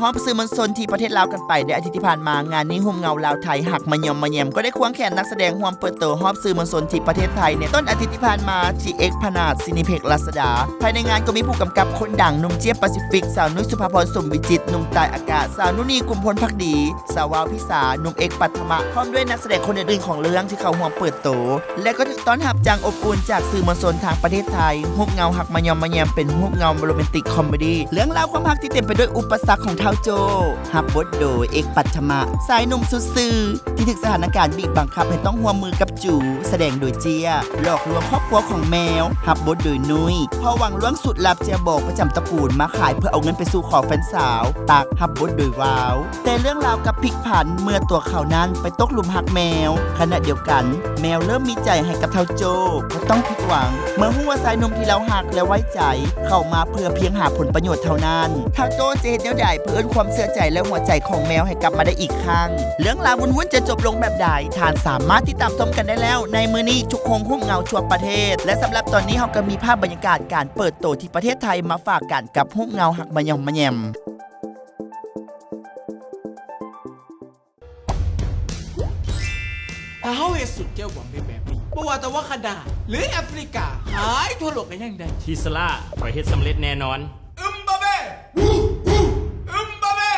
อบสื่อมวลชนที่ประเทศลาวกันไปในอาทิตย์ที่ผ่านมางานนี้หุ่มเงาลาวไทยหักมายอมมาแยมก็ได้ควงแขนนักแสดงร่วมเปิดตัวฮอบสื่อมวลชนที่ประเทศไทยในต้นอาทิตย์ที่ผ่านมาที่เอ็กพนาดซินิเพ็กรัศดาภายในงานก็มีผู้กำกับคนดังหนุ่มเจี๊ยบแปซิฟิกสาวนุ้ยสุภาพรสมวิจิตรหนุ่มตายอากาศสาวนุนีกุมพลภักดีสาววาวพิสาหนุ่มเอกปัทมะพร้อมด้วยนักแสดงคนอื่นๆของเรื่องที่เขาร่วมเปิดตัวและก็ต้อนรับจังอบอุ่นจากสื่อมวลชนทางประเทศไทยหุ่มเงาหักมายอมมาแยมเป็นหุ่มเงาโรแมนติกคอมเมดี้เรื่องราวความรักที่เต็มไปด้วยอุปสรรคของเท้าโจฮับบทโดยเอกปัทมะสายหนุ่มสุดซื่อที่ถึกสถานการณ์บีบบังคับให้ต้องร่วมมือกับจูแสดงโดยเจียหลอกลวงครอบครัวของแมวฮับบทโดยนุ้ยพอหวังล้วงสุดลับเจียบอกประจำตระกูลมาขายเพื่อเอาเงินไปสู่ขอแฟนสาวตักฮับบทโดยวาวแต่เรื่องราวกับพลิกผันเมื่อตัวเขานั้นไปตกหลุมหักแมวขณะเดียวกันแมวเริ่มมีใจให้กับเท้าโจก็ต้องผิดหวังเมื่อหัวสายหนุ่มที่เราหักและไว้ใจเข้ามาเพื่อเพียงหาผลประโยชน์เท่านั้นเท้าโจจะเห็นเดียวใดเพื่อความเสื่อใจและหัวใจของแมวให้กลับมาได้อีกครั้งเรื่องราววุ่นๆจะจบลงแบบใดทานสามารถติดตามชมกันได้แล้วในมื้อนี้ทุกคงหุ้มเงาทั่วประเทศและสำหรับตอนนี้เราก็มีภาพบรรยากาศการเปิดตัวที่ประเทศไทยมาฝากกันกับหุ้มเงาหักมายอมมาแยมถ้าเฮาเฮ็ดสุดเจ้าหวังได้แบบนี้บ่ว่าแต่ว่าคาดาหรือแอฟริกาหายทั่วโลกกันยังได้ ทีสลาขอยเฮ็ดสำเร็จแน่นอนบาเบ้บาเบ้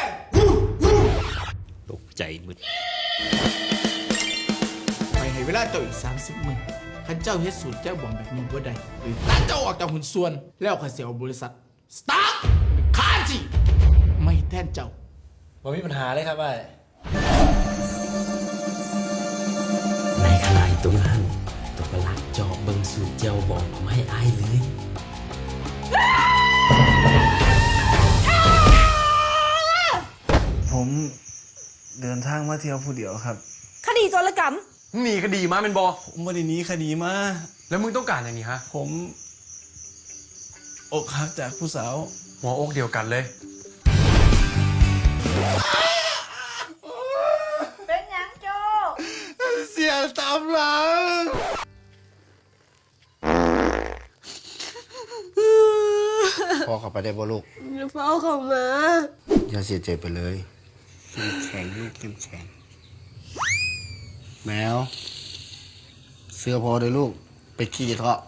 ตกใจมึดไปให้เวลาเจ้าอีก30 มื้อคันเจ้าเฮ็ดสูตรเจ้าหวังแบบนี้บ่ได้หรือตัดเจ้าออกจากหุ้นส่วนแล้วข้าสิเอาบริษัทสตาร์ทคาจิไม่แทนเจ้า บ่มีปัญหาเลยครับไอ้ ในขณะตรงนั้นตัวกระลักจอบเบิงสูตรเจียวบอกไม่อายเลย ผมเดินทางมาเที่ยวผู้เดียวครับ คดีโจรกรรม มึงหนีคดีมาเป็นบอ ผมไม่ได้หนีคดีมา แล้วมึงต้องการอย่างนี้ฮะ ผมอกหักจากผู้สาว หัวอกเดียวกันเลย เป็นหยังโจ เสียตามหลัง พอเข้าไปได้บ่ลูก อย่าเฝ้าเข้ามา อย่าเสียใจไปเลยเข้มแข็งลูกเข้มแข็ง แมว เสื้อพอเลยลูก ไปขี่เถอะ